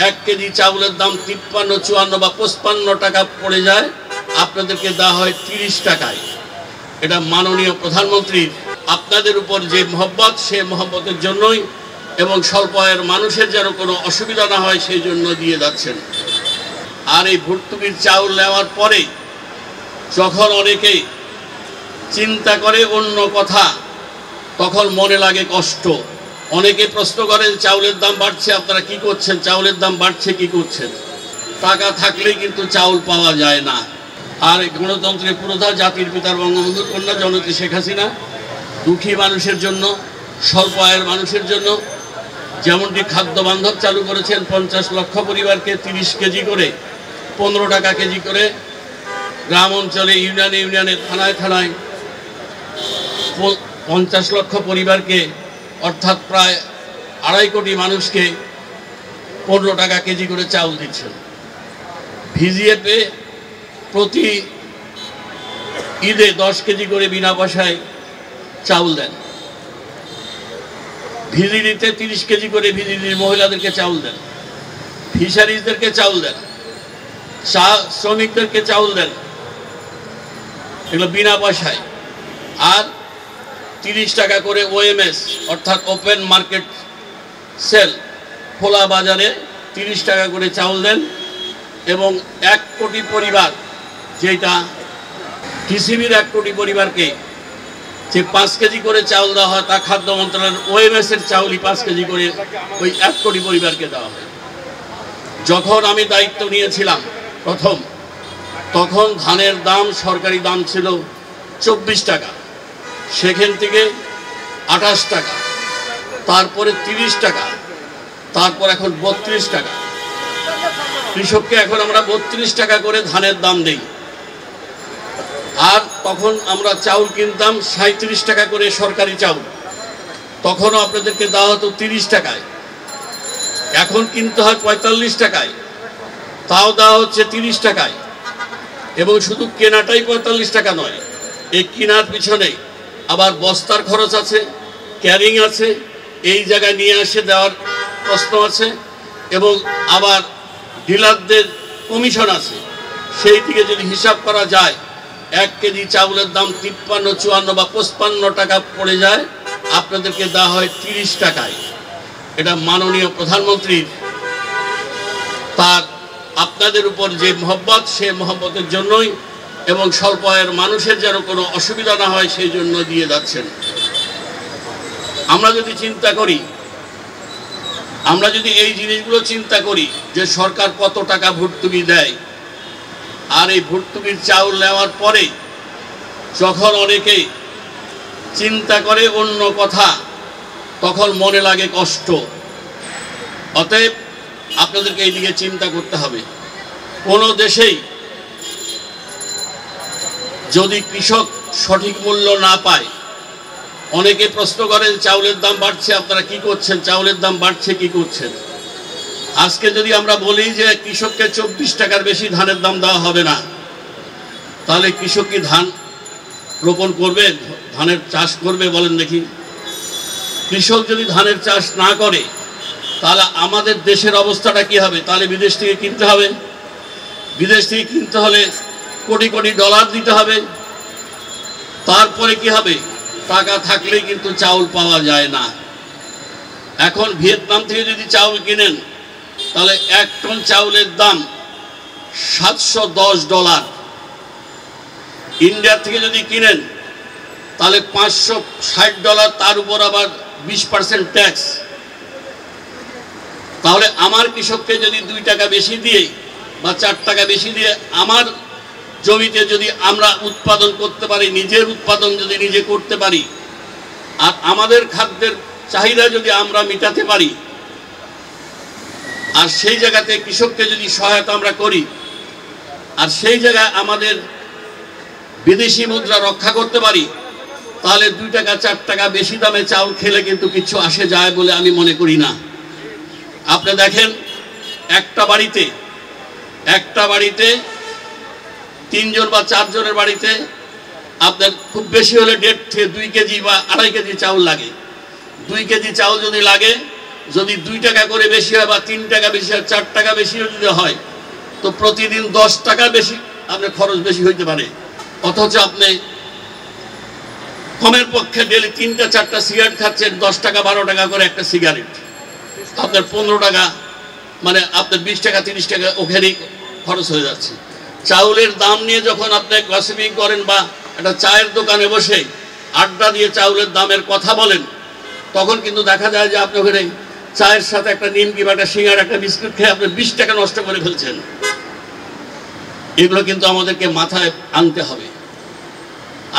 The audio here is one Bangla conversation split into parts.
1 কেজি চাউলের দাম 53, 54 বা 55 টাকা পড়ে যায়, আপনাদেরকে দেওয়া হয় 30 টাকায়। এটা মাননীয় প্রধানমন্ত্রীর আপনাদের উপর যে মহব্বত, সেই মহব্বতের জন্যই এবং স্বল্প আয়ের মানুষের যেন কোনো অসুবিধা না হয় সেই জন্য দিয়ে যাচ্ছেন। আর এই ভর্তুকির চাউল নেওয়ার পরে যখন অনেকে চিন্তা করে অন্য কথা, তখন মনে লাগে কষ্ট। অনেকে প্রশ্ন করেন চাউলের দাম বাড়ছে, আপনারা কি করছেন? চাউলের দাম বাড়ছে কি করছেন? টাকা থাকলেই কিন্তু চাউল পাওয়া যায় না। আর গণতন্ত্রের পুরোধা জাতির পিতার বঙ্গবন্ধুর কন্যা জননেত্রী শেখ হাসিনা দুঃখী মানুষের জন্য, স্বল্প আয়ের মানুষের জন্য যেমনটি খাদ্য বান্ধব চালু করেছেন, 50 লক্ষ পরিবারকে 30 কেজি করে 15 টাকা কেজি করে, গ্রাম অঞ্চলে ইউনিয়নে ইউনিয়নে থানায় থানায় 50 লক্ষ পরিবারকে অর্থাৎ প্রায় 2.5 কোটি মানুষকে 15 টাকা কেজি করে চাউল দিচ্ছেন। ভিজিএফে প্রতি ঈদে 10 কেজি করে বিনা পয়সায় চাউল দেন। ভিজিডিতে 30 কেজি করে ভিজিডির মহিলাদেরকে চাউল দেন, ফিশারিজদেরকে চাউল দেন, চা শ্রমিকদেরকে চাউল দেন, এগুলো বিনা পয়সায়। আর 30 টাকা করে ওএমএস অর্থাৎ ওপেন মার্কেট সেল, খোলা বাজারে 30 টাকা করে চাউল দেন। এবং 1 কোটি পরিবার, যেটা টিসিবির 1 কোটি পরিবারকে যে 5 কেজি করে চাউল দেওয়া হয়, তা খাদ্য মন্ত্রণালয়ের ওএমএসের চাউলই 5 কেজি করে ওই 1 কোটি পরিবারকে দেওয়া হয়। যখন আমি দায়িত্ব নিয়েছিলাম প্রথম, তখন ধানের দাম, সরকারি দাম ছিল 24 টাকা, সেখান থেকে 28 টাকা, তারপরে 30 টাকা, তারপর এখন 32 টাকা। কৃষককে এখন আমরা 32 টাকা করে ধানের দাম দেই। আর তখন আমরা চাউল কিনতাম 37 টাকা করে সরকারি চাউল, তখনও আপনাদেরকে দেওয়া হতো 30 টাকায়। এখন কিনতে হয় 45 টাকায়, তাও দেওয়া হচ্ছে 30 টাকায়। এবং শুধু কেনাটাই 45 টাকা নয়, এই কেনার পিছনে আবার বস্তার খরচ আছে, ক্যারিং আছে, এই জায়গায় নিয়ে এসে দেওয়ার প্রশ্ন আছে, এবং আবার ডিলারদের কমিশন আছে। সেই দিকে যদি হিসাব করা যায়, 1 কেজি চাউলের দাম 53, 54 বা 55 টাকা পড়ে যায়, আপনাদেরকে দেওয়া হয় 30 টাকায়। এটা মাননীয় প্রধানমন্ত্রীর তার আপনাদের উপর যে মহব্বত, সেই মহব্বতের জন্যই এবং স্বল্প আয়ের মানুষের যেন কোনো অসুবিধা না হয় সেই জন্য দিয়ে যাচ্ছেন। আমরা যদি চিন্তা করি, আমরা যদি এই জিনিসগুলো চিন্তা করি যে সরকার কত টাকা ভর্তুকি দেয়, আর এই ভর্তুকির চাউল নেওয়ার পরে যখন অনেকে চিন্তা করে অন্য কথা, তখন মনে লাগে কষ্ট। অতএব আপনাদেরকে এই দিকে চিন্তা করতে হবে। কোনো দেশেই যদি কৃষক সঠিক মূল্য না পায়, অনেকে প্রশ্ন করেন চাউলের দাম বাড়ছে, আপনারা কি করছেন? চাউলের দাম বাড়ছে কি করছেন? আজকে যদি আমরা বলি যে কৃষককে 24 টাকার বেশি ধানের দাম দেওয়া হবে না, তাহলে কৃষক কি ধান রোপণ করবে, ধানের চাষ করবে? বলেন দেখি। কৃষক যদি ধানের চাষ না করে, তাহলে আমাদের দেশের অবস্থাটা কি হবে? তাহলে বিদেশ থেকে কিনতে হবে, বিদেশ থেকে কিনতে হলে কোটি কোটি ডলার দিতে হবে। তারপরে কি হবে? টাকা থাকলেই কিন্তু চাউল পাওয়া যায় না। এখন ভিয়েতনাম থেকে যদি চাউল কিনেন, তাহলে 1 টন চাউলের দাম $710। ইন্ডিয়া থেকে যদি কিনেন, তাহলে $560, তার উপর আবার 20% ট্যাক্স। তাহলে আমার কৃষককে যদি 2 টাকা বেশি দিয়ে বা 4 টাকা বেশি দিয়ে আমার জমিতে যদি আমরা উৎপাদন করতে পারি, নিজের উৎপাদন যদি নিজে করতে পারি, আর আমাদের খাদ্যের চাহিদা যদি আমরা মেটাতে পারি, আর সেই জায়গাতে কৃষককে যদি সহায়তা আমরা করি, আর সেই জায়গায় আমাদের বিদেশি মুদ্রা রক্ষা করতে পারি, তাহলে 2 টাকা 4 টাকা বেশি দামে চাউল খেলে কিন্তু কিছু আসে যায় বলে আমি মনে করি না। আপনি দেখেন, একটা বাড়িতে 3 জন বা 4 জনের বাড়িতে আপনার খুব বেশি হলে 1.5 থেকে 2 কেজি বা 2.5 কেজি চাউল লাগে। 2 কেজি চাউল যদি লাগে, যদি 2 টাকা করে বেশি হয় বা 3 টাকা বেশি হয়, 4 টাকা বেশি যদি হয়, তো প্রতিদিন 10 টাকা বেশি আপনার খরচ বেশি হইতে পারে। অথচ আপনি কমের পক্ষে ডেলি 3টা 4টা সিগারেট খাচ্ছেন, 10 টাকা 12 টাকা করে একটা সিগারেট, আপনার 15 টাকা, মানে আপনার 20 টাকা 30 টাকা ওখানেই খরচ হয়ে যাচ্ছে। চাউলের দাম নিয়ে যখন আপনি গসিপিং করেন বা একটা চায়ের দোকানে বসে আড্ডা দিয়ে চাউলের দামের কথা বলেন, তখন কিন্তু দেখা যায় যে আপনি ওখানে চায়ের সাথে একটা নিমকি বা একটা সিঙ্গাড়া একটা বিস্কুট খেয়ে আপনি 20 টাকা নষ্ট করে ফেলছেন। এগুলো কিন্তু আমাদেরকে মাথায় আনতে হবে।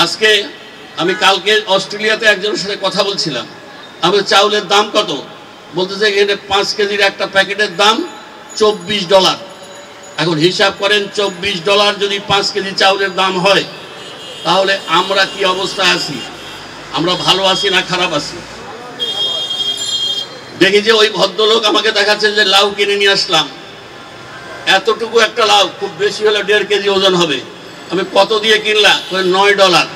আজকে আমি কালকে অস্ট্রেলিয়াতে একজনের সাথে কথা বলছিলাম, আমি চাউলের দাম কত বলতেছে, এখানে 5 কেজির একটা প্যাকেটের দাম $24। এখন হিসাব করেন $24 যদি 5 কেজি চাউলের দাম হয়, তাহলে আমরা কি অবস্থায় আছি? আমরা ভালো আছি না খারাপ আছি? দেখি যে ওই ভদ্রলোক আমাকে দেখাচ্ছে যে লাউ কিনে নিয়ে আসলাম, এতটুকু একটা লাউ খুব বেশি হলে 1.5 কেজি ওজন হবে। আমি কত দিয়ে কিনলাম? $9।